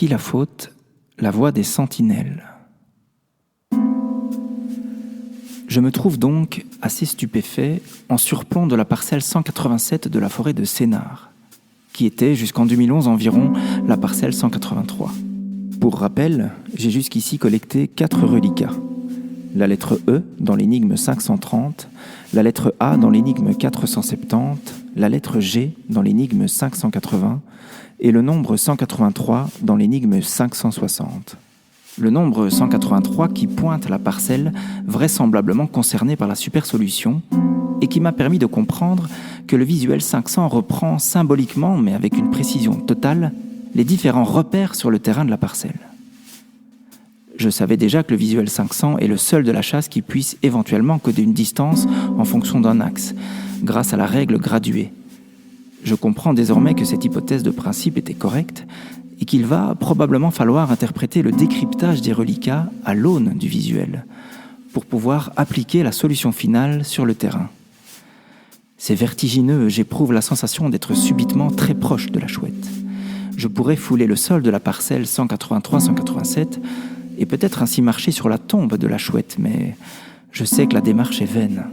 qui la faute? La voix des sentinelles. Je me trouve donc assez stupéfait en surplomb de la parcelle 187 de la forêt de Sénart, qui était jusqu'en 2011 environ la parcelle 183. Pour rappel, j'ai jusqu'ici collecté 4 reliquats. La lettre E dans l'énigme 530, la lettre A dans l'énigme 470, la lettre G dans l'énigme 580 et le nombre 183 dans l'énigme 560. Le nombre 183 qui pointe la parcelle vraisemblablement concernée par la supersolution et qui m'a permis de comprendre que le visuel 500 reprend symboliquement, mais avec une précision totale, les différents repères sur le terrain de la parcelle. Je savais déjà que le visuel 500 est le seul de la chasse qui puisse éventuellement coder une distance en fonction d'un axe, grâce à la règle graduée. Je comprends désormais que cette hypothèse de principe était correcte et qu'il va probablement falloir interpréter le décryptage des reliquats à l'aune du visuel pour pouvoir appliquer la solution finale sur le terrain. C'est vertigineux, j'éprouve la sensation d'être subitement très proche de la chouette. Je pourrais fouler le sol de la parcelle 183-187 et peut-être ainsi marcher sur la tombe de la chouette, mais je sais que la démarche est vaine.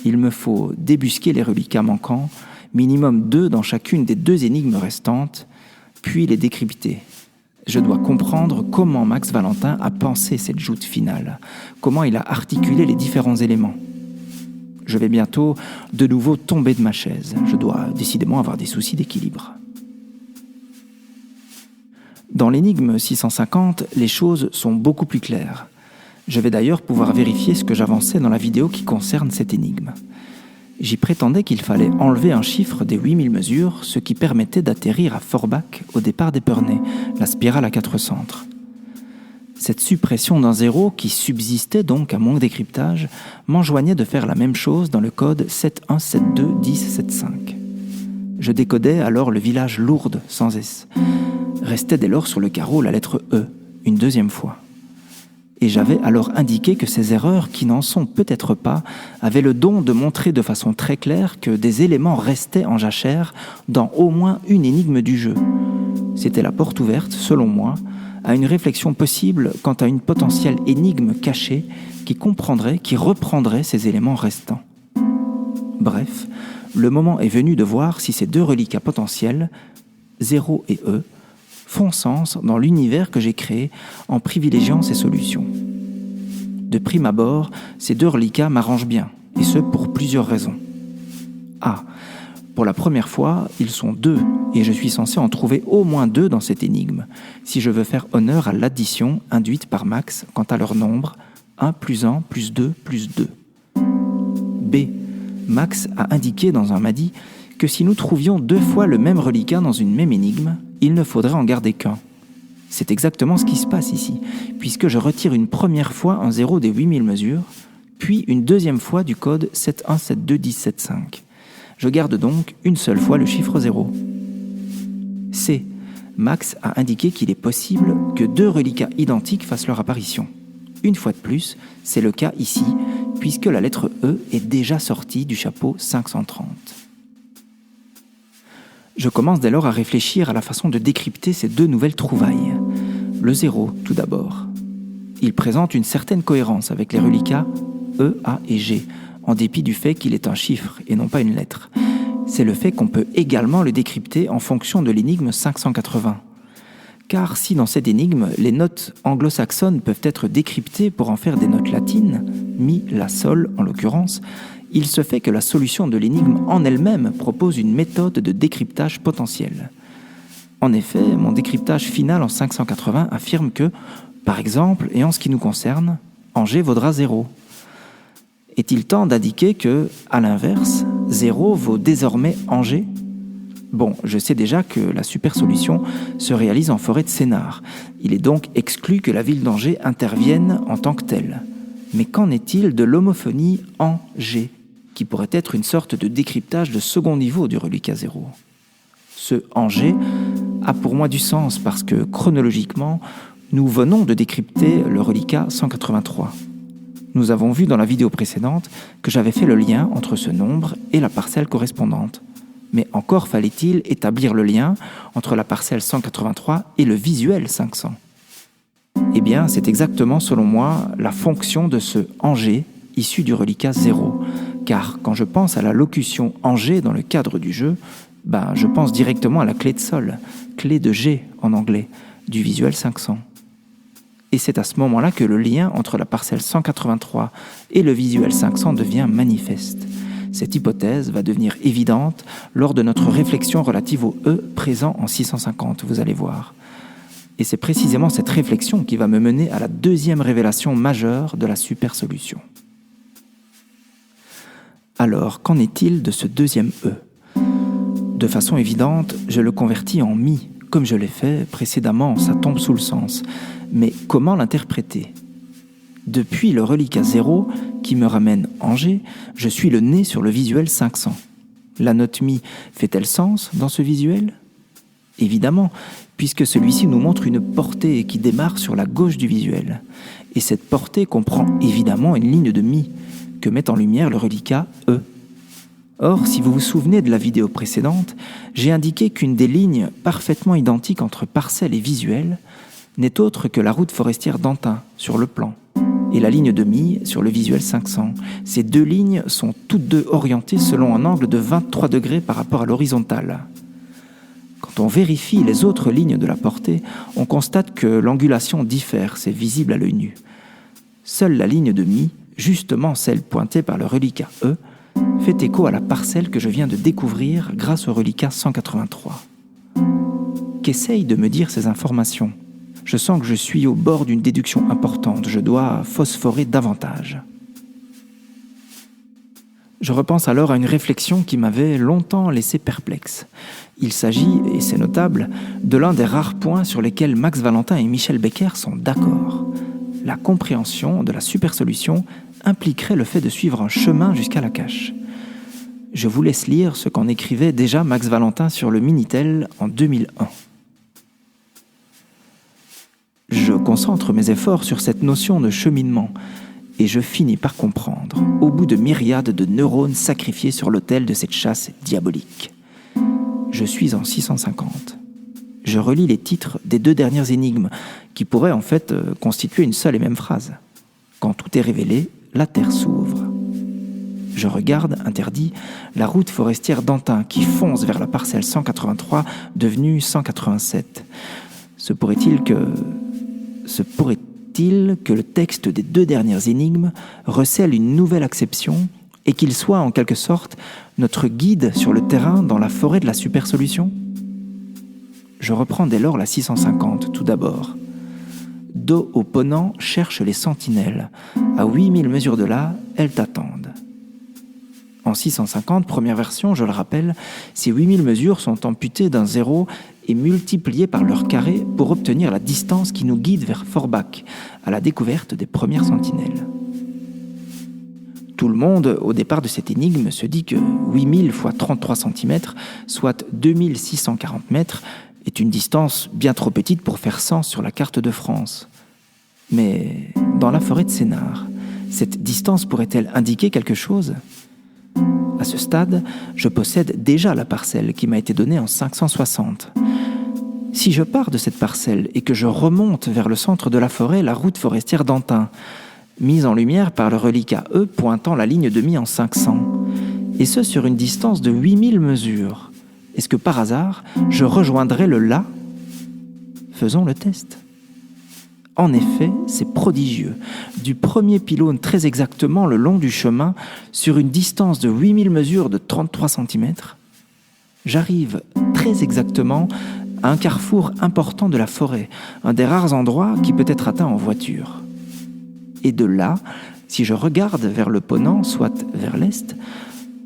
Il me faut débusquer les reliquats manquants, minimum 2 dans chacune des 2 énigmes restantes, puis les décrypter. Je dois comprendre comment Max Valentin a pensé cette joute finale, comment il a articulé les différents éléments. Je vais bientôt de nouveau tomber de ma chaise. Je dois décidément avoir des soucis d'équilibre. Dans l'énigme 650, les choses sont beaucoup plus claires. Je vais d'ailleurs pouvoir vérifier ce que j'avançais dans la vidéo qui concerne cette énigme. J'y prétendais qu'il fallait enlever un chiffre des 8000 mesures, ce qui permettait d'atterrir à Forbach au départ d'Épernay, la spirale à 4 centres. Cette suppression d'un zéro, qui subsistait donc à mon décryptage, m'enjoignait de faire la même chose dans le code 71721075. Je décodais alors le village Lourdes sans S. Restait dès lors sur le carreau la lettre E, une deuxième fois. Et j'avais alors indiqué que ces erreurs, qui n'en sont peut-être pas, avaient le don de montrer de façon très claire que des éléments restaient en jachère dans au moins une énigme du jeu. C'était la porte ouverte, selon moi, à une réflexion possible quant à une potentielle énigme cachée qui comprendrait, qui reprendrait ces éléments restants. Bref, le moment est venu de voir si ces 2 reliquats potentiels, 0 et E, font sens dans l'univers que j'ai créé en privilégiant ces solutions. De prime abord, ces 2 reliquats m'arrangent bien, et ce pour plusieurs raisons. A. Pour la première fois, ils sont 2, et je suis censé en trouver au moins 2 dans cette énigme, si je veux faire honneur à l'addition induite par Max quant à leur nombre, 1 plus 1 plus 2 plus 2. B. Max a indiqué dans un madi que si nous trouvions 2 fois le même reliquat dans une même énigme, il ne faudrait en garder qu'un. C'est exactement ce qui se passe ici, puisque je retire une première fois un 0 des 8000 mesures, puis une deuxième fois du code 71721075. Je garde donc une seule fois le chiffre 0. C. Max a indiqué qu'il est possible que 2 reliquats identiques fassent leur apparition. Une fois de plus, c'est le cas ici, puisque la lettre E est déjà sortie du chapeau 530. Je commence dès lors à réfléchir à la façon de décrypter ces 2 nouvelles trouvailles. Le 0, tout d'abord. Il présente une certaine cohérence avec les reliquats E, A et G, en dépit du fait qu'il est un chiffre et non pas une lettre. C'est le fait qu'on peut également le décrypter en fonction de l'énigme 580. Car si dans cette énigme, les notes anglo-saxonnes peuvent être décryptées pour en faire des notes latines, mi, la, sol en l'occurrence, il se fait que la solution de l'énigme en elle-même propose une méthode de décryptage potentiel. En effet, mon décryptage final en 580 affirme que, par exemple, et en ce qui nous concerne, Angers vaudra 0. Est-il temps d'indiquer que, à l'inverse, 0 vaut désormais Angers ? Bon, je sais déjà que la supersolution se réalise en forêt de Sénart. Il est donc exclu que la ville d'Angers intervienne en tant que telle. Mais qu'en est-il de l'homophonie Angers, qui pourrait être une sorte de décryptage de second niveau du reliquat 0 ? Ce Angers a pour moi du sens parce que, chronologiquement, nous venons de décrypter le reliquat 183. Nous avons vu dans la vidéo précédente que j'avais fait le lien entre ce nombre et la parcelle correspondante. Mais encore fallait-il établir le lien entre la parcelle 183 et le visuel 500. Eh bien, c'est exactement, selon moi, la fonction de ce Angers issu du reliquat 0. Car quand je pense à la locution Angers dans le cadre du jeu, je pense directement à la clé de sol, clé de G en anglais, du visuel 500. Et c'est à ce moment-là que le lien entre la parcelle 183 et le visuel 500 devient manifeste. Cette hypothèse va devenir évidente lors de notre réflexion relative au E présent en 650, vous allez voir. Et c'est précisément cette réflexion qui va me mener à la deuxième révélation majeure de la supersolution. Alors, qu'en est-il de ce deuxième E ? De façon évidente, je le convertis en mi, comme je l'ai fait précédemment, ça tombe sous le sens. Mais comment l'interpréter ? Depuis le reliquat 0, qui me ramène Angers, je suis le nez sur le visuel 500. La note mi fait-elle sens dans ce visuel ? Évidemment, puisque celui-ci nous montre une portée qui démarre sur la gauche du visuel. Et cette portée comprend évidemment une ligne de mi, que met en lumière le reliquat E. Or, si vous vous souvenez de la vidéo précédente, j'ai indiqué qu'une des lignes parfaitement identiques entre parcelle et visuel n'est autre que la route forestière d'Antin sur le plan et la ligne de mi sur le visuel 500. Ces deux lignes sont toutes deux orientées selon un angle de 23 degrés par rapport à l'horizontale. Quand on vérifie les autres lignes de la portée, on constate que l'angulation diffère, c'est visible à l'œil nu. Seule la ligne de mi, justement celle pointée par le reliquat E, fait écho à la parcelle que je viens de découvrir grâce au reliquat 183. Qu'essayent de me dire ces informations ? Je sens que je suis au bord d'une déduction importante, je dois phosphorer davantage. Je repense alors à une réflexion qui m'avait longtemps laissé perplexe. Il s'agit, et c'est notable, de l'un des rares points sur lesquels Max Valentin et Michel Becker sont d'accord. La compréhension de la supersolution impliquerait le fait de suivre un chemin jusqu'à la cache. Je vous laisse lire ce qu'en écrivait déjà Max Valentin sur le Minitel en 2001. Je concentre mes efforts sur cette notion de cheminement et je finis par comprendre, au bout de myriades de neurones sacrifiés sur l'autel de cette chasse diabolique. Je suis en 650. Je relis les titres des deux dernières énigmes qui pourraient en fait constituer une seule et même phrase. Quand tout est révélé, la terre s'ouvre. Je regarde, interdit, la route forestière d'Antin qui fonce vers la parcelle 183 devenue 187. Se pourrait-il que le texte des deux dernières énigmes recèle une nouvelle acception et qu'il soit en quelque sorte notre guide sur le terrain dans la forêt de la supersolution ? Je reprends dès lors la 650 tout d'abord. Do au Ponant cherche les sentinelles. À 8000 mesures de là, elles t'attendent. En 650, première version, je le rappelle, ces 8000 mesures sont amputées d'un zéro et multipliées par leur carré pour obtenir la distance qui nous guide vers Forbach, à la découverte des premières sentinelles. Tout le monde, au départ de cette énigme, se dit que 8000 x 33 cm, soit 2640 mètres, est une distance bien trop petite pour faire sens sur la carte de France. Mais dans la forêt de Sénart, cette distance pourrait-elle indiquer quelque chose ? À ce stade, je possède déjà la parcelle qui m'a été donnée en 560. Si je pars de cette parcelle et que je remonte vers le centre de la forêt, la route forestière d'Antin, mise en lumière par le reliquat E pointant la ligne de mi en 500, et ce sur une distance de 8000 mesures, est-ce que par hasard, je rejoindrai le là ? Faisons le test. En effet, c'est prodigieux. Du premier pylône très exactement le long du chemin, sur une distance de 8000 mesures de 33 cm, j'arrive très exactement à un carrefour important de la forêt, un des rares endroits qui peut être atteint en voiture. Et de là, si je regarde vers le Ponant, soit vers l'est,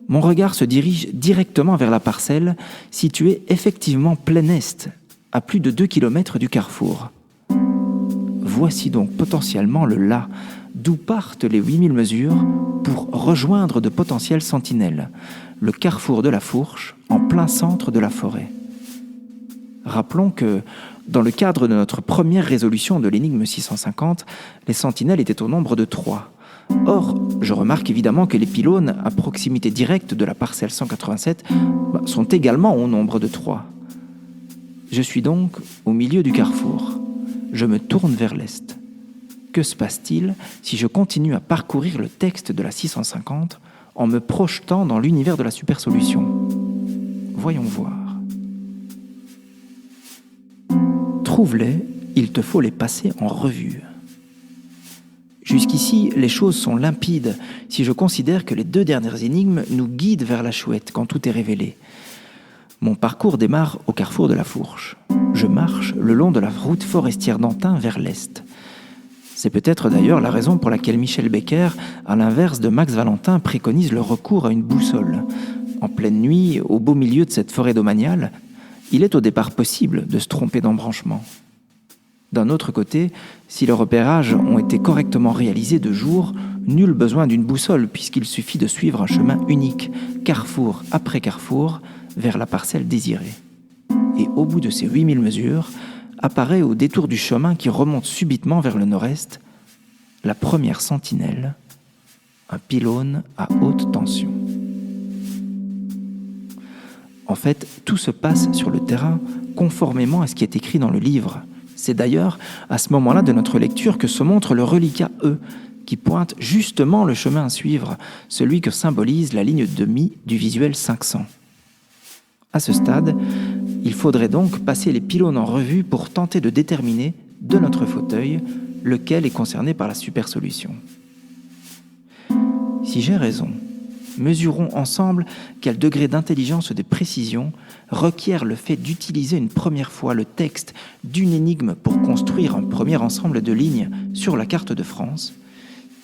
mon regard se dirige directement vers la parcelle située effectivement plein est, à plus de 2 km du carrefour. Voici donc potentiellement le là, d'où partent les 8000 mesures pour rejoindre de potentielles sentinelles, le carrefour de la Fourche, en plein centre de la forêt. Rappelons que, dans le cadre de notre première résolution de l'énigme 650, les sentinelles étaient au nombre de 3. Or, je remarque évidemment que les pylônes à proximité directe de la parcelle 187 sont également au nombre de 3. Je suis donc au milieu du carrefour. Je me tourne vers l'est. Que se passe-t-il si je continue à parcourir le texte de la 650 en me projetant dans l'univers de la supersolution? Voyons voir. Trouve-les, il te faut les passer en revue. Jusqu'ici, les choses sont limpides si je considère que les 2 dernières énigmes nous guident vers la chouette quand tout est révélé. Mon parcours démarre au carrefour de la Fourche. Je marche le long de la route forestière d'Antin vers l'est. C'est peut-être d'ailleurs la raison pour laquelle Michel Becker, à l'inverse de Max Valentin, préconise le recours à une boussole. En pleine nuit, au beau milieu de cette forêt domaniale, il est au départ possible de se tromper d'embranchement. D'un autre côté, si les repérages ont été correctement réalisés de jour, nul besoin d'une boussole puisqu'il suffit de suivre un chemin unique, carrefour après carrefour, vers la parcelle désirée. Et au bout de ces 8000 mesures, apparaît au détour du chemin qui remonte subitement vers le nord-est, la première sentinelle, un pylône à haute tension. En fait, tout se passe sur le terrain conformément à ce qui est écrit dans le livre. C'est d'ailleurs à ce moment-là de notre lecture que se montre le reliquat E, qui pointe justement le chemin à suivre, celui que symbolise la ligne de mi du visuel 500. À ce stade, il faudrait donc passer les pylônes en revue pour tenter de déterminer, de notre fauteuil, lequel est concerné par la supersolution. Si j'ai raison, mesurons ensemble quel degré d'intelligence et de précision requiert le fait d'utiliser une première fois le texte d'une énigme pour construire un premier ensemble de lignes sur la carte de France,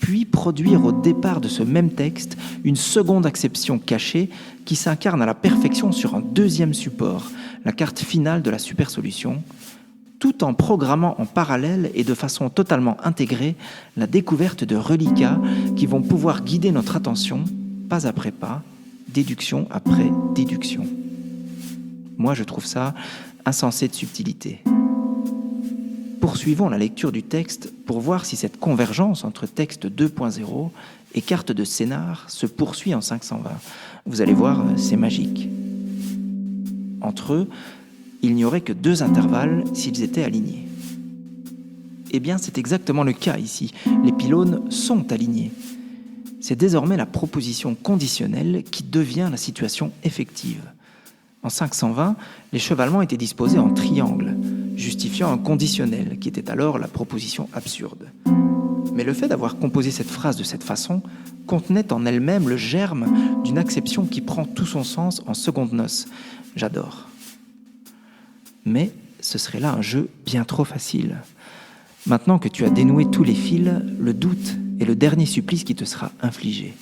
puis produire au départ de ce même texte une seconde acception cachée qui s'incarne à la perfection sur un deuxième support, la carte finale de la supersolution, tout en programmant en parallèle et de façon totalement intégrée la découverte de reliquats qui vont pouvoir guider notre attention, pas après pas, déduction après déduction. Moi, je trouve ça insensé de subtilité. Poursuivons la lecture du texte pour voir si cette convergence entre texte 2.0 et carte de scénar se poursuit en 520. Vous allez voir, c'est magique. Entre eux, il n'y aurait que 2 intervalles s'ils étaient alignés. Eh bien, c'est exactement le cas ici. Les pylônes sont alignés. C'est désormais la proposition conditionnelle qui devient la situation effective. En 520, les chevalements étaient disposés en triangle, justifiant un conditionnel, qui était alors la proposition absurde. Mais le fait d'avoir composé cette phrase de cette façon contenait en elle-même le germe d'une acception qui prend tout son sens en secondes noces. J'adore. Mais ce serait là un jeu bien trop facile. Maintenant que tu as dénoué tous les fils, le doute est le dernier supplice qui te sera infligé.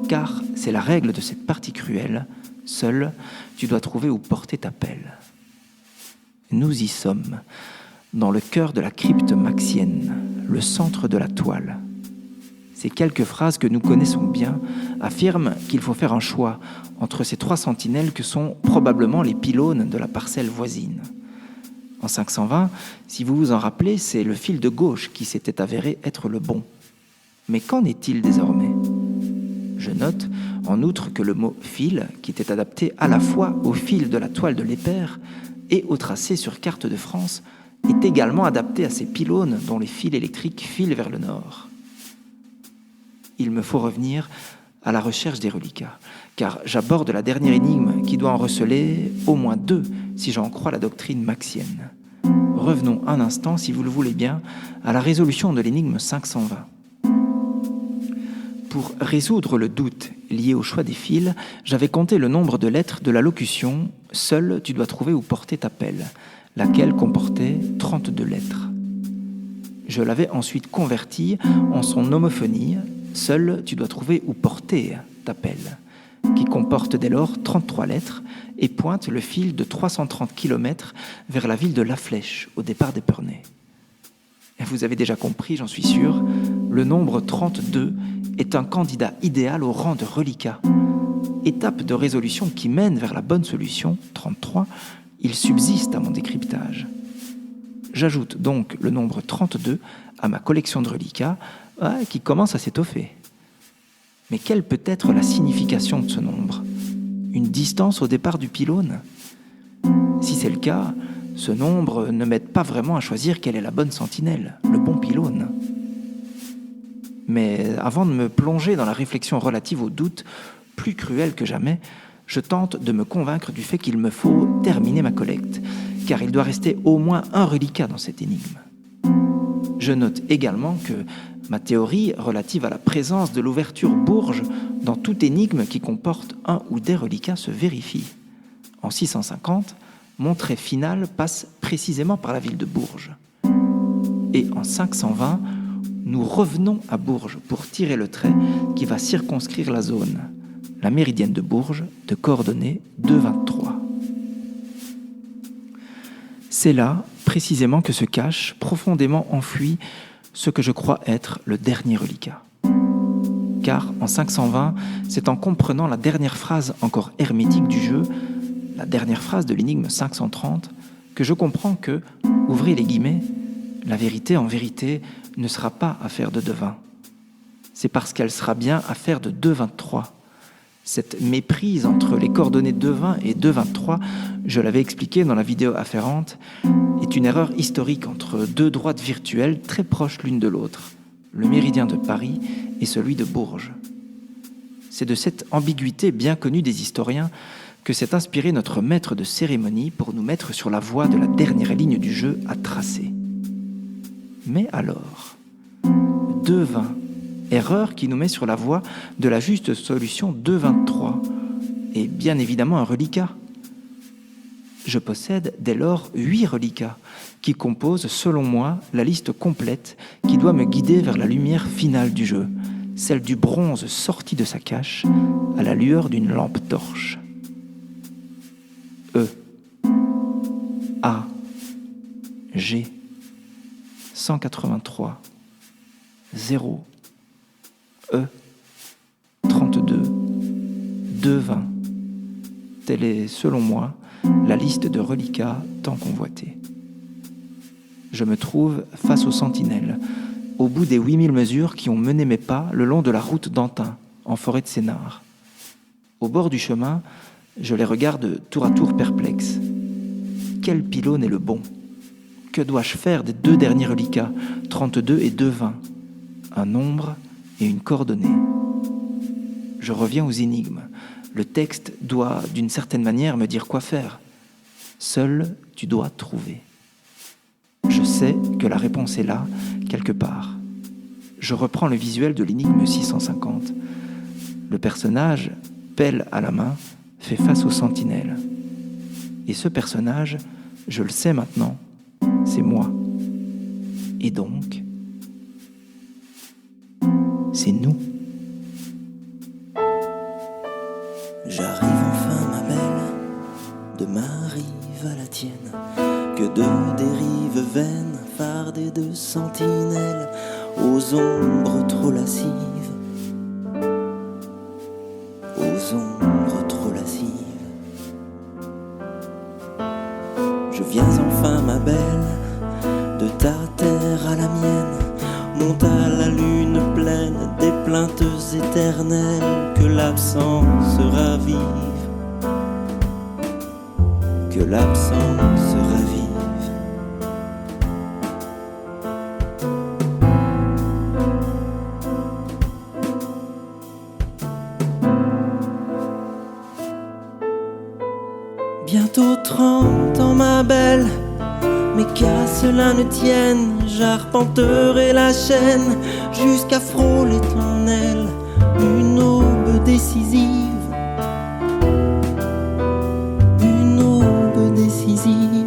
Car c'est la règle de cette partie cruelle, seul, tu dois trouver où porter ta pelle. Nous y sommes, dans le cœur de la crypte maxienne, le centre de la toile. Ces quelques phrases que nous connaissons bien affirment qu'il faut faire un choix entre ces 3 sentinelles que sont probablement les pylônes de la parcelle voisine. En 520, si vous vous en rappelez, c'est le fil de gauche qui s'était avéré être le bon. Mais qu'en est-il désormais ? Je note, en outre, que le mot « fil », qui était adapté à la fois au fil de la toile de l'épère et au tracé sur carte de France, est également adapté à ces pylônes dont les fils électriques filent vers le nord. Il me faut revenir à la recherche des reliquats, car j'aborde la dernière énigme qui doit en receler au moins 2, si j'en crois la doctrine maxienne. Revenons un instant, si vous le voulez bien, à la résolution de l'énigme 520. Pour résoudre le doute lié au choix des fils, j'avais compté le nombre de lettres de la locution « Seul tu dois trouver où porter ta pelle », laquelle comportait 32 lettres. Je l'avais ensuite convertie en son homophonie « Seul tu dois trouver où porter ta pelle », qui comporte dès lors 33 lettres et pointe le fil de 330 km vers la ville de La Flèche, au départ d'Épernay. Vous avez déjà compris, j'en suis sûr, le nombre 32 est un candidat idéal au rang de reliquat. Étape de résolution qui mène vers la bonne solution, 33, il subsiste à mon décryptage. J'ajoute donc le nombre 32 à ma collection de reliquats qui commence à s'étoffer. Mais quelle peut être la signification de ce nombre? Une distance au départ du pylône? Si c'est le cas, ce nombre ne m'aide pas vraiment à choisir quelle est la bonne sentinelle, le bon pylône. Mais avant de me plonger dans la réflexion relative au doute, plus cruel que jamais, je tente de me convaincre du fait qu'il me faut terminer ma collecte, car il doit rester au moins un reliquat dans cette énigme. Je note également que ma théorie relative à la présence de l'ouverture Bourges dans toute énigme qui comporte un ou des reliquats se vérifie. En 650, mon trait final passe précisément par la ville de Bourges. Et en 520, nous revenons à Bourges pour tirer le trait qui va circonscrire la zone, la méridienne de Bourges, de coordonnées 2,23. C'est là, précisément, que se cache, profondément enfoui, ce que je crois être le dernier reliquat. Car en 520, c'est en comprenant la dernière phrase encore hermétique du jeu, la dernière phrase de l'énigme 530, que je comprends que, ouvrez les guillemets, la vérité en vérité ne sera pas affaire de devin. C'est parce qu'elle sera bien affaire de 2,23. Cette méprise entre les coordonnées 2,20 et 2,23, je l'avais expliqué dans la vidéo afférente, est une erreur historique entre deux droites virtuelles très proches l'une de l'autre, le méridien de Paris et celui de Bourges. C'est de cette ambiguïté bien connue des historiens que s'est inspiré notre maître de cérémonie pour nous mettre sur la voie de la dernière ligne du jeu à tracer. Mais alors, 2,20, erreur qui nous met sur la voie de la juste solution 2,23, et bien évidemment un reliquat. Je possède dès lors 8 reliquats, qui composent, selon moi, la liste complète qui doit me guider vers la lumière finale du jeu, celle du bronze sorti de sa cache à la lueur d'une lampe torche. E, A, G, 183, 0, E, 32, 2,20. Telle est, selon moi, la liste de reliquats tant convoitée. Je me trouve face aux sentinelles, au bout des 8000 mesures qui ont mené mes pas le long de la route d'Antin, en forêt de Sénart. Au bord du chemin, je les regarde tour à tour perplexes. Quel pylône est le bon? Que dois-je faire des 2 derniers reliquats, 32 et 2,20? Un nombre et une coordonnée. Je reviens aux énigmes. Le texte doit, d'une certaine manière, me dire quoi faire. Seul, tu dois trouver. Je sais que la réponse est là, quelque part. Je reprends le visuel de l'énigme 650. Le personnage, pelle à la main, fait face aux sentinelles. Et ce personnage, je le sais maintenant, c'est moi. Et donc, c'est nous. J'arrive enfin, ma belle, de ma rive à la tienne, que de dérives vaines, fardées de sentinelles, aux ombres trop lascives, aux ombres trop lascives. Je viens enfin, ma belle, de ta terre à la mienne, monte à la lune pleine des plaintes éternelles, que l'absence ravive, que l'absence ravive. Bientôt 30 ans, ma belle, mais qu'à cela ne tienne, j'arpenterai la chaîne jusqu'à frôler ton aile, une aube décisive, une aube décisive.